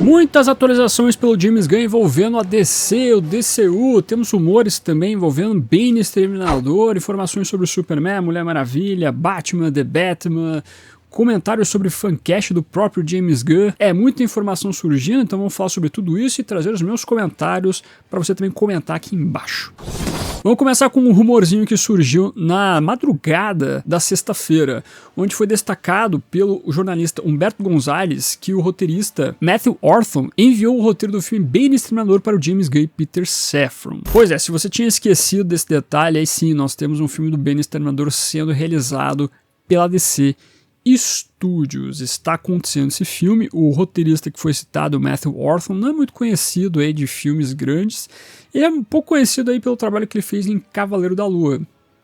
Muitas atualizações pelo James Gunn envolvendo a DC, o DCU, temos rumores também envolvendo Bane Exterminador, informações sobre o Superman, Mulher Maravilha, Batman, The Batman, comentários sobre fancast do próprio James Gunn. É muita informação surgindo, então vamos falar sobre tudo isso e trazer os meus comentários para você também comentar aqui embaixo. Vamos começar com um rumorzinho que surgiu na madrugada da sexta-feira, onde foi destacado pelo jornalista Humberto Gonzalez que o roteirista Matthew Orthon enviou o roteiro do filme Bane Exterminador para o James Gunn e Peter Safran. Pois é, se você tinha esquecido desse detalhe, aí sim, nós temos um filme do Bane Exterminador sendo realizado pela DC Studios. Está acontecendo esse filme. O roteirista que foi citado, o Matthew Orthon, não é muito conhecido aí de filmes grandes. Ele é um pouco conhecido aí pelo trabalho que ele fez em Cavaleiro da Lua.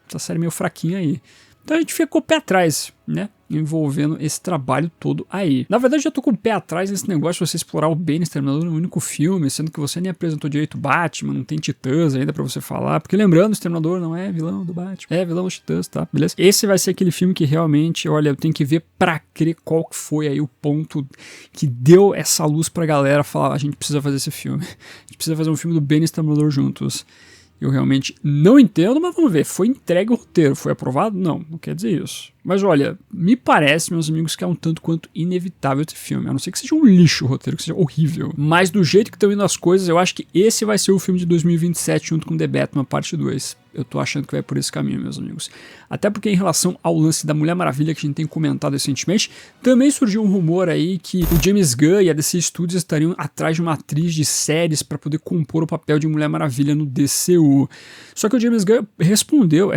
Essa série meio fraquinha aí. Então a gente ficou pé atrás, né? Envolvendo esse trabalho todo aí. Na verdade, eu tô com o pé atrás nesse negócio de você explorar o Bane Exterminador no único filme, sendo que você nem apresentou direito o Batman, não tem Titãs ainda pra você falar. Porque lembrando, o Exterminador não é vilão do Batman, é vilão dos Titãs, tá? Beleza? Esse vai ser aquele filme que realmente, olha, eu tenho que ver pra crer qual que foi aí o ponto que deu essa luz pra galera falar, a gente precisa fazer esse filme. A gente precisa fazer um filme do Bane Exterminador juntos. Eu realmente não entendo, mas vamos ver. Foi entregue o roteiro, foi aprovado? Não, não quer dizer isso. Mas olha, me parece, meus amigos, que é um tanto quanto inevitável esse filme. A não ser que seja um lixo o roteiro, que seja horrível. Mas do jeito que estão indo as coisas, eu acho que esse vai ser o filme de 2027 junto com The Batman Parte 2. Eu tô achando que vai por esse caminho, meus amigos. Até porque em relação ao lance da Mulher Maravilha que a gente tem comentado recentemente, também surgiu um rumor aí que o James Gunn e a DC Studios estariam atrás de uma atriz de séries para poder compor o papel de Mulher Maravilha no DCU. Só que o James Gunn respondeu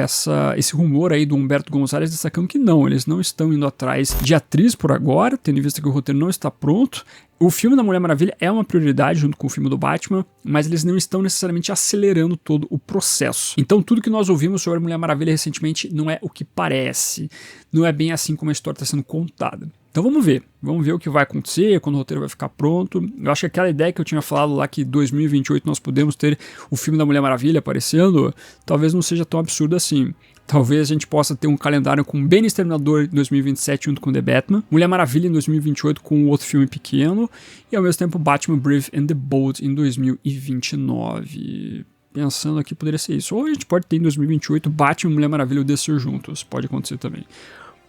esse rumor aí do Humberto Gonzalez destacando que não, eles não estão indo atrás de atriz por agora, tendo em vista que o roteiro não está pronto. O filme da Mulher Maravilha é uma prioridade junto com o filme do Batman, mas eles não estão necessariamente acelerando todo o processo. Então tudo que nós ouvimos sobre a Mulher Maravilha recentemente não é o que parece, não é bem assim como a história está sendo contada. Então vamos ver o que vai acontecer, quando o roteiro vai ficar pronto. Eu acho que aquela ideia que eu tinha falado lá que em 2028 nós podemos ter o filme da Mulher Maravilha aparecendo, talvez não seja tão absurdo assim. Talvez a gente possa ter um calendário com Bane Exterminador em 2027 junto com The Batman, Mulher Maravilha em 2028 com outro filme pequeno e ao mesmo tempo Batman Brave and the Bold em 2029. Pensando aqui poderia ser isso. Ou a gente pode ter em 2028 Batman e Mulher Maravilha e o DC juntos, pode acontecer também.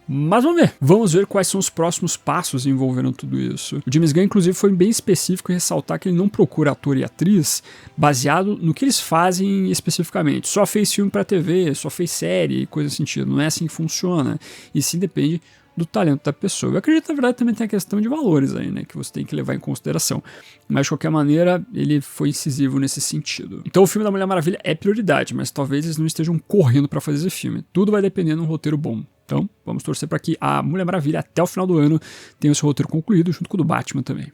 Mas vamos ver quais são os próximos passos envolvendo tudo isso. O James Gunn, inclusive, foi bem específico em ressaltar que ele não procura ator e atriz baseado no que eles fazem especificamente. Só fez filme pra TV, só fez série, coisa assim sentido. Não é assim que funciona. E sim depende do talento da pessoa. Eu acredito, na verdade, também tem a questão de valores aí, né, que você tem que levar em consideração. Mas, de qualquer maneira, ele foi incisivo nesse sentido. Então, o filme da Mulher Maravilha é prioridade, mas talvez eles não estejam correndo pra fazer esse filme. Tudo vai depender de um roteiro bom. Então, vamos torcer para que a Mulher Maravilha, até o final do ano, tenha o seu roteiro concluído, junto com o do Batman também.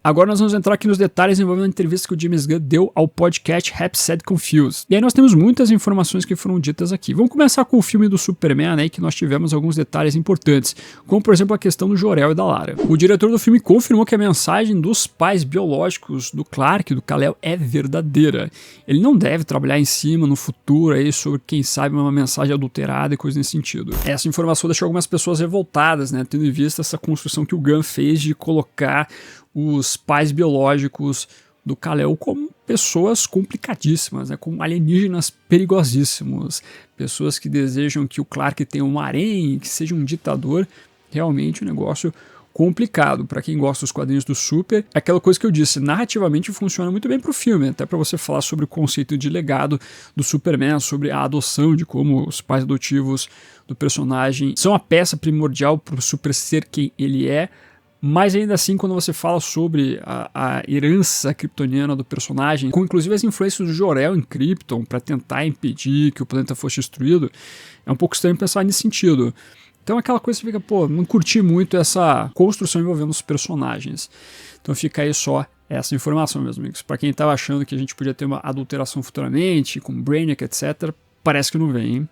Agora nós vamos entrar aqui nos detalhes envolvendo a entrevista que o James Gunn deu ao podcast Happy, Sad, Confused. E aí nós temos muitas informações que foram ditas aqui. Vamos começar com o filme do Superman, né, que nós tivemos alguns detalhes importantes, como por exemplo a questão do Jor-El e da Lara. O diretor do filme confirmou que a mensagem dos pais biológicos do Clark e do Kal-El é verdadeira. Ele não deve trabalhar em cima no futuro aí sobre, quem sabe, uma mensagem adulterada e coisa nesse sentido. Essa informação deixou algumas pessoas revoltadas, né, tendo em vista essa construção que o Gunn fez de colocar os pais biológicos do Kal-El como pessoas complicadíssimas, né, como alienígenas perigosíssimos, pessoas que desejam que o Clark tenha um harém, que seja um ditador. Realmente um negócio complicado. Para quem gosta dos quadrinhos do Super, é aquela coisa que eu disse, narrativamente funciona muito bem pro filme, até para você falar sobre o conceito de legado do Superman, sobre a adoção, de como os pais adotivos do personagem são a peça primordial pro Super ser quem ele é. Mas ainda assim, quando você fala sobre a herança kryptoniana do personagem, com inclusive as influências do Jor-El em Krypton para tentar impedir que o planeta fosse destruído, é um pouco estranho pensar nesse sentido. Então aquela coisa que fica, pô, não curti muito essa construção envolvendo os personagens. Então fica aí só essa informação, meus amigos. Para quem estava achando que a gente podia ter uma adulteração futuramente, com Brainiac, etc., parece que não vem, hein?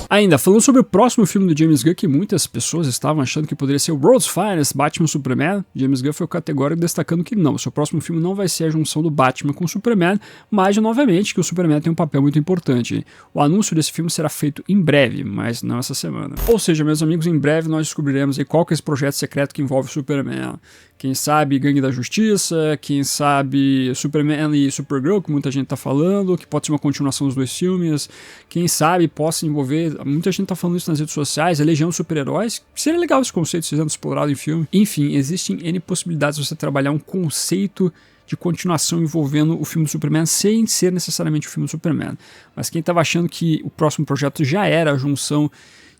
Ainda, falando sobre o próximo filme do James Gunn, que muitas pessoas estavam achando que poderia ser o World's Finest Batman Superman, James Gunn foi categórico destacando que não, seu próximo filme não vai ser a junção do Batman com o Superman, mas novamente que o Superman tem um papel muito importante. O anúncio desse filme será feito em breve, mas não essa semana. Ou seja, meus amigos, em breve nós descobriremos aí qual que é esse projeto secreto que envolve o Superman. Quem sabe Gangue da Justiça, quem sabe Superman e Supergirl, que muita gente tá falando, que pode ser uma continuação dos dois filmes, quem sabe possa envolver, muita gente tá falando isso nas redes sociais, a Legião dos Super-Heróis, seria legal esse conceito sendo explorado em filme. Enfim, existem N possibilidades de você trabalhar um conceito de continuação envolvendo o filme do Superman sem ser necessariamente o filme do Superman. Mas quem tava achando que o próximo projeto já era a junção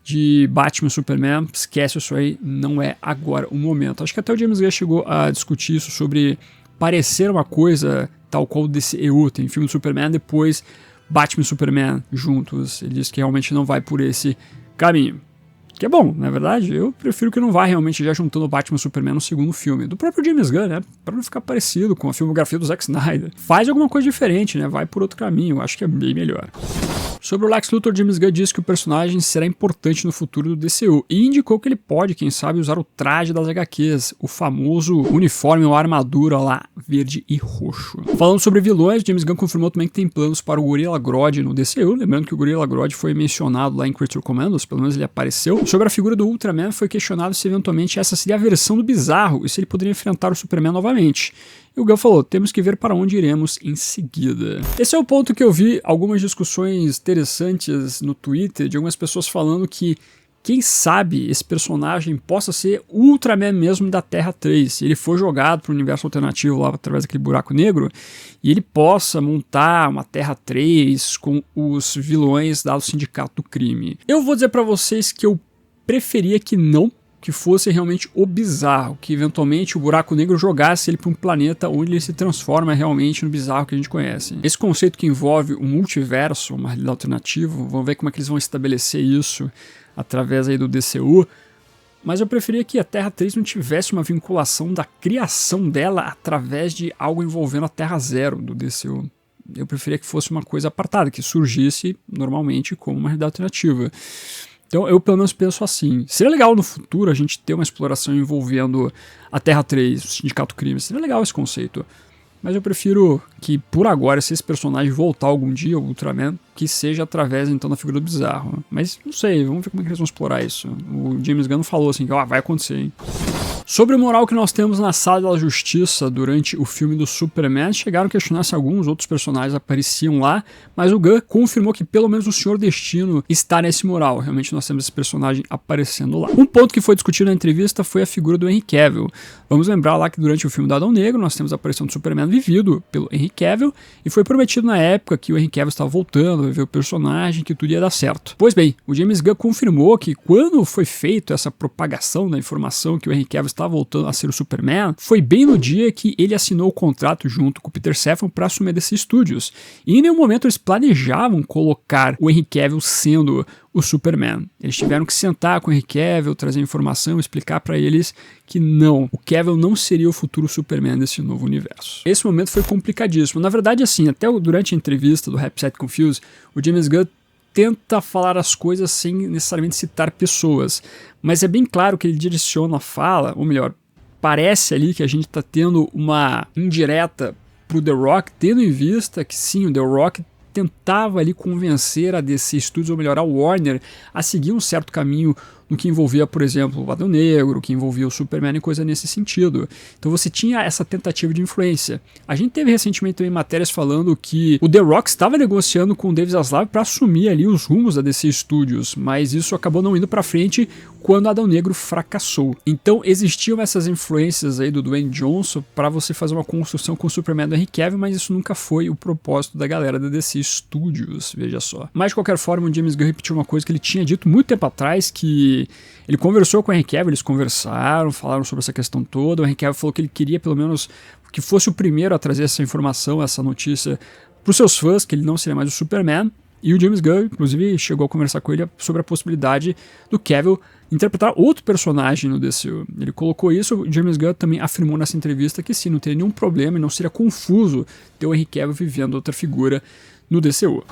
de Batman e Superman, esquece isso aí, não é agora o momento. Acho que até o James Gunn chegou a discutir isso sobre parecer uma coisa tal qual o DCEU, tem filme do Superman, depois Batman e Superman juntos. Ele disse que realmente não vai por esse caminho. Que é bom, na verdade, eu prefiro que não vá realmente já juntando Batman e Superman no segundo filme. Do próprio James Gunn, né? Pra não ficar parecido com a filmografia do Zack Snyder. Faz alguma coisa diferente, né? Vai por outro caminho, acho que é bem melhor. Sobre o Lex Luthor, James Gunn disse que o personagem será importante no futuro do DCU e indicou que ele pode, quem sabe, usar o traje das HQs, o famoso uniforme ou armadura lá verde e roxo. Falando sobre vilões, James Gunn confirmou também que tem planos para o Gorilla Grodd no DCU, lembrando que o Gorilla Grodd foi mencionado lá em Creature Commandos, pelo menos ele apareceu. Sobre a figura do Ultraman, foi questionado se eventualmente essa seria a versão do Bizarro e se ele poderia enfrentar o Superman novamente. E o Gunn falou, temos que ver para onde iremos em seguida. Esse é o ponto que eu vi algumas discussões interessantes no Twitter, de algumas pessoas falando que quem sabe esse personagem possa ser o Ultraman mesmo da Terra 3, se ele for jogado para o universo alternativo lá através daquele buraco negro, e ele possa montar uma Terra 3 com os vilões do Sindicato do Crime. Eu vou dizer para vocês que eu preferia que não, que fosse realmente o Bizarro, que eventualmente o buraco negro jogasse ele para um planeta onde ele se transforma realmente no Bizarro que a gente conhece. Esse conceito que envolve um multiverso, uma realidade alternativa, vamos ver como é que eles vão estabelecer isso através aí do DCU, mas eu preferia que a Terra 3 não tivesse uma vinculação da criação dela através de algo envolvendo a Terra Zero do DCU. Eu preferia que fosse uma coisa apartada, que surgisse normalmente como uma realidade alternativa. Então eu pelo menos penso assim, seria legal no futuro a gente ter uma exploração envolvendo a Terra 3, o Sindicato Crime, seria legal esse conceito. Mas eu prefiro que por agora, se esse personagem voltar algum dia, o Ultraman, que seja através então da figura do Bizarro. Mas não sei, vamos ver como é que eles vão explorar isso. O James Gunn falou assim, que vai acontecer, hein. Sobre o moral que nós temos na Sala da Justiça durante o filme do Superman, chegaram a questionar se alguns outros personagens apareciam lá, mas o Gunn confirmou que pelo menos o Senhor Destino está nesse moral. Realmente nós temos esse personagem aparecendo lá. Um ponto que foi discutido na entrevista foi a figura do Henry Cavill. Vamos lembrar lá que durante o filme do Adão Negro nós temos a aparição do Superman vivido pelo Henry Cavill e foi prometido na época que o Henry Cavill estava voltando a ver o personagem, que tudo ia dar certo. Pois bem, o James Gunn confirmou que quando foi feita essa propagação da informação que o Henry Cavill estava voltando a ser o Superman, foi bem no dia que ele assinou o contrato junto com o Peter Safran para assumir a DC Studios. E em nenhum momento eles planejavam colocar o Henry Cavill sendo o Superman. Eles tiveram que sentar com o Henry Cavill, trazer informação, explicar para eles que não, o Cavill não seria o futuro Superman desse novo universo. Esse momento foi complicadíssimo. Na verdade, assim, até durante a entrevista do Happy Sad Confused, o James Gunn tenta falar as coisas sem necessariamente citar pessoas, mas é bem claro que ele direciona a fala, ou melhor, parece ali que a gente está tendo uma indireta pro The Rock, tendo em vista que sim, o The Rock tentava ali convencer a DC Studios, ou melhor, a Warner, a seguir um certo caminho no que envolvia, por exemplo, o Adão Negro, que envolvia o Superman e coisa nesse sentido. Então você tinha essa tentativa de influência. A gente teve recentemente também matérias falando que o The Rock estava negociando com o David Zaslav para assumir ali os rumos da DC Studios, mas isso acabou não indo para frente quando Adão Negro fracassou. Então existiam essas influências aí do Dwayne Johnson para você fazer uma construção com o Superman do Henry Cavill, mas isso nunca foi o propósito da galera da DC Studios, veja só. Mas de qualquer forma, o James Gunn repetiu uma coisa que ele tinha dito muito tempo atrás, que ele conversou com o Henry Cavill, eles conversaram, falaram sobre essa questão toda. O Henry Cavill falou que ele queria pelo menos que fosse o primeiro a trazer essa informação, essa notícia para os seus fãs, que ele não seria mais o Superman. E o James Gunn, inclusive, chegou a conversar com ele sobre a possibilidade do Cavill interpretar outro personagem no DCU. Ele colocou isso, o James Gunn também afirmou nessa entrevista que sim, não teria nenhum problema e não seria confuso ter o Henry Cavill vivendo outra figura no DCU.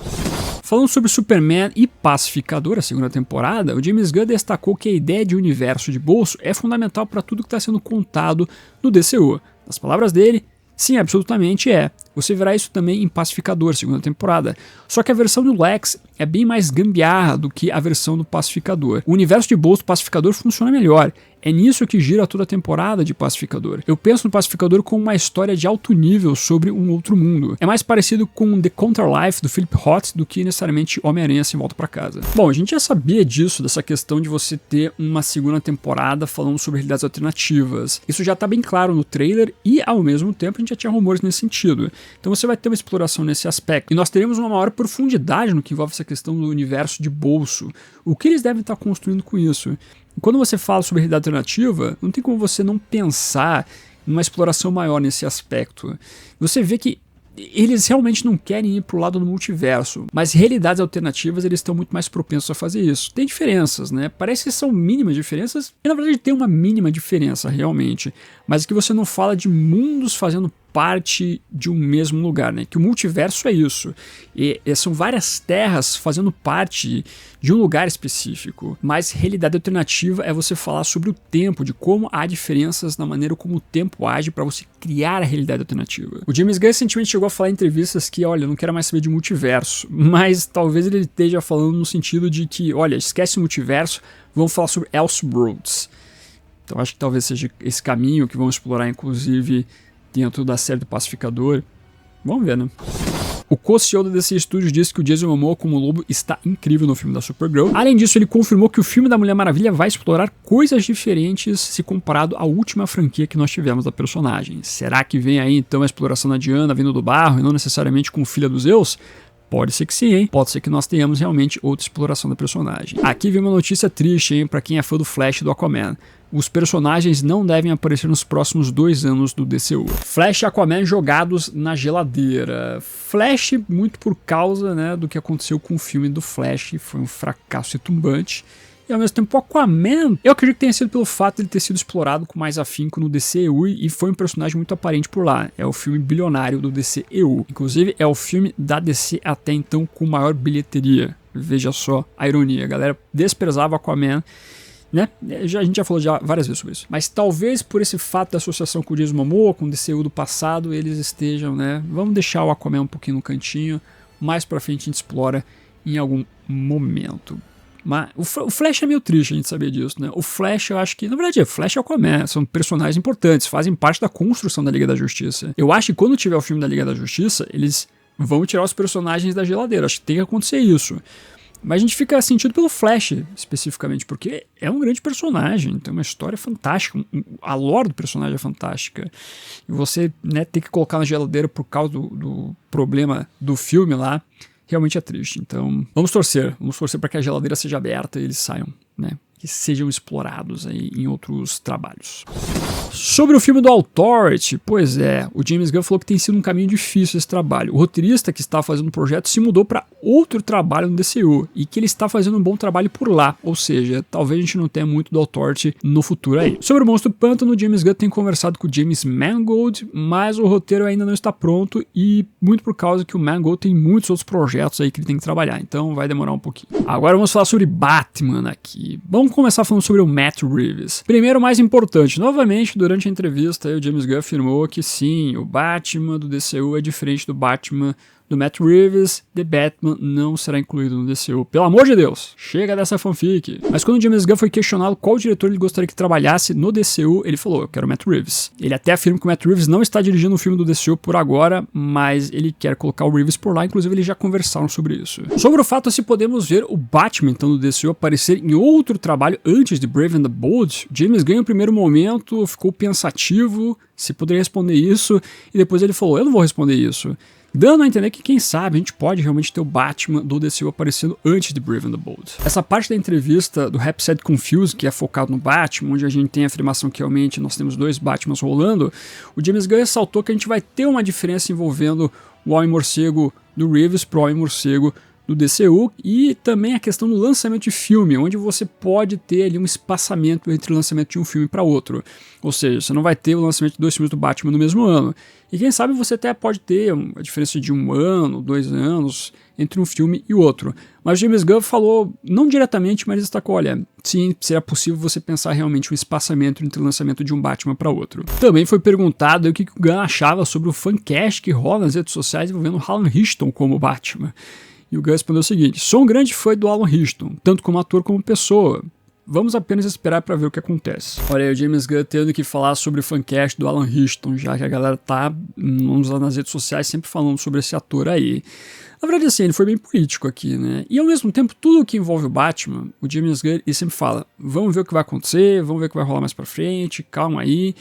Falando sobre Superman e Pacificador, a segunda temporada, o James Gunn destacou que a ideia de universo de bolso é fundamental para tudo que está sendo contado no DCU. Nas palavras dele, sim, absolutamente é. Você verá isso também em Pacificador, segunda temporada. Só que a versão do Lex é bem mais gambiarra do que a versão do Pacificador. O universo de bolso do Pacificador funciona melhor. É nisso que gira toda a temporada de Pacificador. Eu penso no Pacificador como uma história de alto nível sobre um outro mundo. É mais parecido com The Counterlife do Philip Roth do que necessariamente Homem-Aranha Sem Volta pra Casa. Bom, a gente já sabia disso, dessa questão de você ter uma segunda temporada falando sobre realidades alternativas. Isso já tá bem claro no trailer e, ao mesmo tempo, a gente já tinha rumores nesse sentido. Então você vai ter uma exploração nesse aspecto. E nós teremos uma maior profundidade no que envolve essa questão do universo de bolso. O que eles devem estar construindo com isso? Quando você fala sobre realidade alternativa, não tem como você não pensar numa exploração maior nesse aspecto. Você vê que eles realmente não querem ir para o lado do multiverso, mas realidades alternativas eles estão muito mais propensos a fazer isso. Tem diferenças, né? Parece que são mínimas diferenças, e na verdade tem uma mínima diferença realmente, mas que você não fala de mundos fazendo parte de um mesmo lugar, né? Que o multiverso é isso. E são várias terras fazendo parte de um lugar específico. Mas realidade alternativa é você falar sobre o tempo, de como há diferenças na maneira como o tempo age para você criar a realidade alternativa. O James Gunn recentemente chegou a falar em entrevistas que, olha, eu não quero mais saber de multiverso, mas talvez ele esteja falando no sentido de que, olha, esquece o multiverso, vamos falar sobre Elseworlds. Então acho que talvez seja esse caminho que vão explorar, inclusive, dentro da série do Pacificador. Vamos ver, né? O co-CEO da DC Studios disse que o Jason Momoa como Lobo está incrível no filme da Supergirl. Além disso, ele confirmou que o filme da Mulher Maravilha vai explorar coisas diferentes se comparado à última franquia que nós tivemos da personagem. Será que vem aí então a exploração da Diana vindo do barro e não necessariamente com filha dos Zeus? Pode ser que sim, hein? Pode ser que nós tenhamos realmente outra exploração da personagem. Aqui vem uma notícia triste, hein, pra quem é fã do Flash e do Aquaman. Os personagens não devem aparecer nos próximos 2 anos do DCU. Flash e Aquaman jogados na geladeira. Flash muito por causa, né, do que aconteceu com o filme do Flash, foi um fracasso retumbante. E ao mesmo tempo o Aquaman, eu acredito que tenha sido pelo fato de ele ter sido explorado com mais afinco no DCEU e foi um personagem muito aparente por lá. É o filme bilionário do DCEU. Inclusive é o filme da DC até então com maior bilheteria. Veja só a ironia, a galera desprezava o Aquaman, né? A gente já falou várias vezes sobre isso. Mas talvez por esse fato da associação com o Jason Momoa, com o DCU do passado, eles estejam, né? Vamos deixar o Aquaman um pouquinho no cantinho, mais pra frente a gente explora em algum momento. Mas o Flash é meio triste a gente saber disso, né? O Flash, eu acho que, na verdade, o Flash e o Aquaman são personagens importantes, fazem parte da construção da Liga da Justiça. Eu acho que quando tiver o filme da Liga da Justiça, eles vão tirar os personagens da geladeira. Acho que tem que acontecer isso. Mas a gente fica sentido pelo Flash, especificamente, porque é um grande personagem, tem uma história fantástica, a lore do personagem é fantástica. E você, né, ter que colocar na geladeira por causa do problema do filme lá, realmente é triste. Então, vamos torcer para que a geladeira seja aberta e eles saiam, né? Que sejam explorados aí em outros trabalhos. Sobre o filme do Authority, pois é, o James Gunn falou que tem sido um caminho difícil esse trabalho. O roteirista que estava fazendo o projeto se mudou para outro trabalho no DCU e que ele está fazendo um bom trabalho por lá, ou seja, talvez a gente não tenha muito do Authority no futuro aí. Sobre o Monstro Pântano, o James Gunn tem conversado com o James Mangold, mas o roteiro ainda não está pronto e muito por causa que o Mangold tem muitos outros projetos aí que ele tem que trabalhar, então vai demorar um pouquinho. Agora vamos falar sobre Batman aqui. Vamos começar falando sobre o Matt Reeves. Primeiro, o mais importante, novamente, durante a entrevista, o James Gunn afirmou que sim, o Batman do DCU é diferente do Batman do Matt Reeves, The Batman não será incluído no DCU. Pelo amor de Deus, chega dessa fanfic. Mas quando o James Gunn foi questionado qual diretor ele gostaria que trabalhasse no DCU, ele falou, eu quero o Matt Reeves. Ele até afirma que o Matt Reeves não está dirigindo um filme do DCU por agora, mas ele quer colocar o Reeves por lá, inclusive eles já conversaram sobre isso. Sobre o fato se podemos ver o Batman, então, do DCU aparecer em outro trabalho antes de Brave and the Bold, James Gunn, no primeiro momento, ficou pensativo se poderia responder isso, e depois ele falou, eu não vou responder isso. Dando a entender que, quem sabe, a gente pode realmente ter o Batman do DCU aparecendo antes de Brave and the Bold. Essa parte da entrevista do Rap Said Confused, que é focado no Batman, onde a gente tem a afirmação que realmente nós temos 2 Batmans rolando, o James Gunn ressaltou que a gente vai ter uma diferença envolvendo o Homem-Morcego do Reeves pro Homem-Morcego do DCU e também a questão do lançamento de filme, onde você pode ter ali um espaçamento entre o lançamento de um filme para outro. Ou seja, você não vai ter o lançamento de 2 filmes do Batman no mesmo ano. E quem sabe você até pode ter a diferença de 1 ano, 2 anos entre um filme e outro. Mas James Gunn falou, não diretamente, mas destacou, olha, sim, seria possível você pensar realmente um espaçamento entre o lançamento de um Batman para outro. Também foi perguntado o que o Gunn achava sobre o fancast que rola nas redes sociais envolvendo Alan Richardson como Batman. E o Gunn respondeu o seguinte, sou um grande fã do Alan Richardson, tanto como ator como pessoa. Vamos apenas esperar para ver o que acontece. Olha aí, o James Gunn tendo que falar sobre o fancast do Alan Richardson, já que a galera tá nas redes sociais sempre falando sobre esse ator aí. Na verdade, assim, ele foi bem político aqui, né? E ao mesmo tempo, tudo que envolve o Batman, o James Gunn, ele sempre fala, vamos ver o que vai acontecer, vamos ver o que vai rolar mais pra frente, calma aí.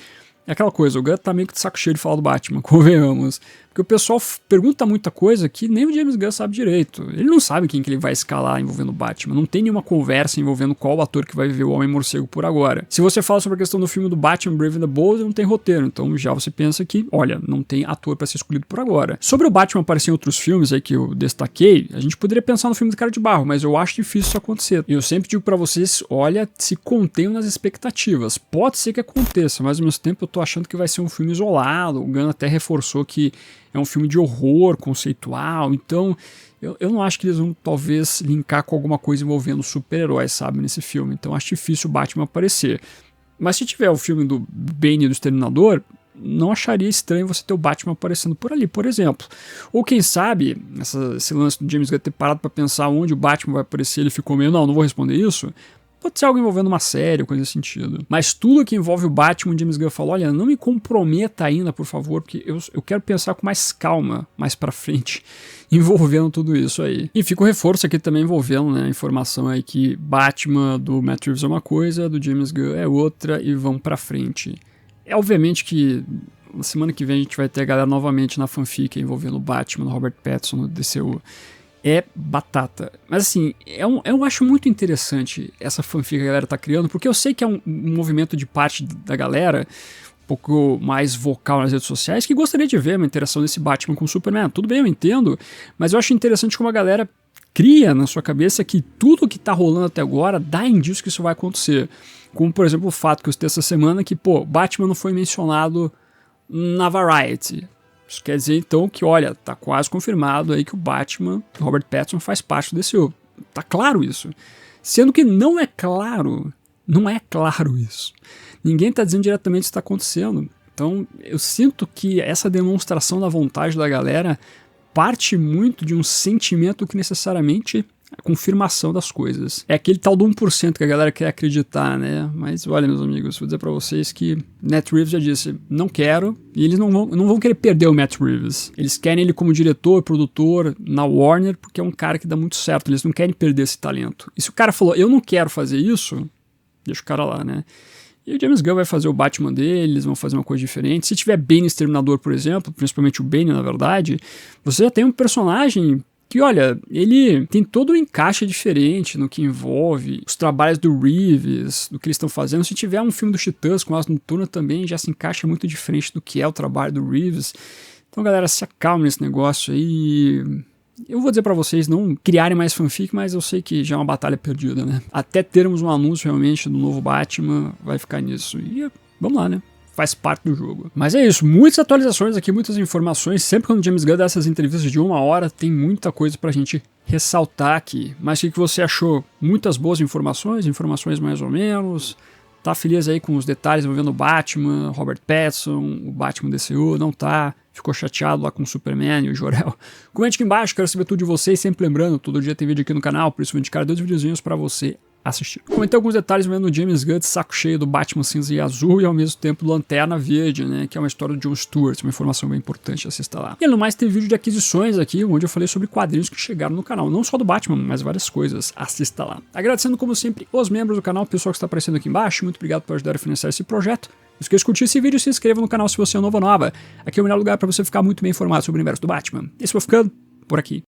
É aquela coisa, o Gunn tá meio que de saco cheio de falar do Batman, convenhamos. Porque o pessoal pergunta muita coisa que nem o James Gunn sabe direito. Ele não sabe quem que ele vai escalar envolvendo o Batman. Não tem nenhuma conversa envolvendo qual ator que vai viver o Homem-Morcego por agora. Se você fala sobre a questão do filme do Batman Brave and the Bold, não tem roteiro. Então já você pensa que, olha, não tem ator pra ser escolhido por agora. Sobre o Batman aparecer em outros filmes aí que eu destaquei, a gente poderia pensar no filme do Cara de Barro, mas eu acho difícil isso acontecer. E eu sempre digo pra vocês, olha, se contenham nas expectativas. Pode ser que aconteça, mas ao mesmo tempo eu tô achando que vai ser um filme isolado. O Gunn até reforçou que é um filme de horror conceitual, então eu não acho que eles vão talvez linkar com alguma coisa envolvendo super-heróis, sabe, nesse filme. Então acho difícil o Batman aparecer. Mas se tiver o filme do Bane e do Exterminador, não acharia estranho você ter o Batman aparecendo por ali, por exemplo. Ou quem sabe, esse lance do James Gunn ter parado pra pensar onde o Batman vai aparecer, ele ficou meio, não vou responder isso. Pode ser algo envolvendo uma série, coisa nesse sentido. Mas tudo que envolve o Batman, o James Gunn falou, olha, não me comprometa ainda, por favor, porque eu quero pensar com mais calma, mais pra frente, envolvendo tudo isso aí. E fica o reforço aqui também envolvendo, né, a informação aí que Batman do Matt Reeves é uma coisa, do James Gunn é outra, e vão pra frente. É obviamente que na semana que vem a gente vai ter a galera novamente na fanfic envolvendo o Batman, o Robert Pattinson, no DCU. É batata. Mas assim, eu acho muito interessante essa fanfic que a galera tá criando, porque eu sei que é um movimento de parte da galera, um pouco mais vocal nas redes sociais, que gostaria de ver uma interação desse Batman com o Superman. Tudo bem, eu entendo, mas eu acho interessante como a galera cria na sua cabeça que tudo que tá rolando até agora dá indício que isso vai acontecer. Como, por exemplo, o fato que eu citei essa semana que, Batman não foi mencionado na Variety. Isso quer dizer, então, que, olha, tá quase confirmado aí que o Batman, Robert Pattinson, faz parte desse DCU. Tá claro isso. Sendo que não é claro isso. Ninguém tá dizendo diretamente o que está acontecendo. Então, eu sinto que essa demonstração da vontade da galera parte muito de um sentimento que necessariamente a confirmação das coisas. É aquele tal do 1% que a galera quer acreditar, né? Mas olha, meus amigos, vou dizer pra vocês que Matt Reeves já disse, não quero, e eles não vão querer perder o Matt Reeves. Eles querem ele como diretor, produtor na Warner, porque é um cara que dá muito certo, eles não querem perder esse talento. E se o cara falou, eu não quero fazer isso, deixa o cara lá, né? E o James Gunn vai fazer o Batman dele, eles vão fazer uma coisa diferente. Se tiver Bane Exterminador, por exemplo, principalmente o Bane, na verdade, você já tem um personagem que, olha, ele tem todo um encaixe diferente no que envolve os trabalhos do Reeves, do que eles estão fazendo. Se tiver um filme do Titãs com Asa Noturna também já se encaixa muito diferente do que é o trabalho do Reeves. Então, galera, se acalme nesse negócio aí. Eu vou dizer pra vocês não criarem mais fanfic, mas eu sei que já é uma batalha perdida, né? Até termos um anúncio realmente do novo Batman, vai ficar nisso. E vamos lá, né? Faz parte do jogo. Mas é isso, muitas atualizações aqui, muitas informações. Sempre quando o James Gunn dá essas entrevistas de 1 hora, tem muita coisa pra gente ressaltar aqui. Mas o que você achou? Muitas boas informações mais ou menos. Tá feliz aí com os detalhes envolvendo o Batman, Robert Pattinson, o Batman DCU, não tá? Ficou chateado lá com o Superman e o Jor-El? Comente aqui embaixo, quero saber tudo de vocês, sempre lembrando, todo dia tem vídeo aqui no canal, por isso vou indicar 2 videozinhos pra você assistir. Comentei alguns detalhes vendo o James Gunn de saco cheio do Batman cinza e azul e ao mesmo tempo do Lanterna Verde, né, que é uma história do John Stewart, uma informação bem importante, assista lá. E no mais teve vídeo de aquisições aqui, onde eu falei sobre quadrinhos que chegaram no canal, não só do Batman, mas várias coisas, assista lá. Agradecendo como sempre os membros do canal, o pessoal que está aparecendo aqui embaixo, muito obrigado por ajudar a financiar esse projeto. Não esqueça de curtir esse vídeo e se inscreva no canal se você é novo ou nova. Aqui é o melhor lugar para você ficar muito bem informado sobre o universo do Batman. Esse vou ficando por aqui.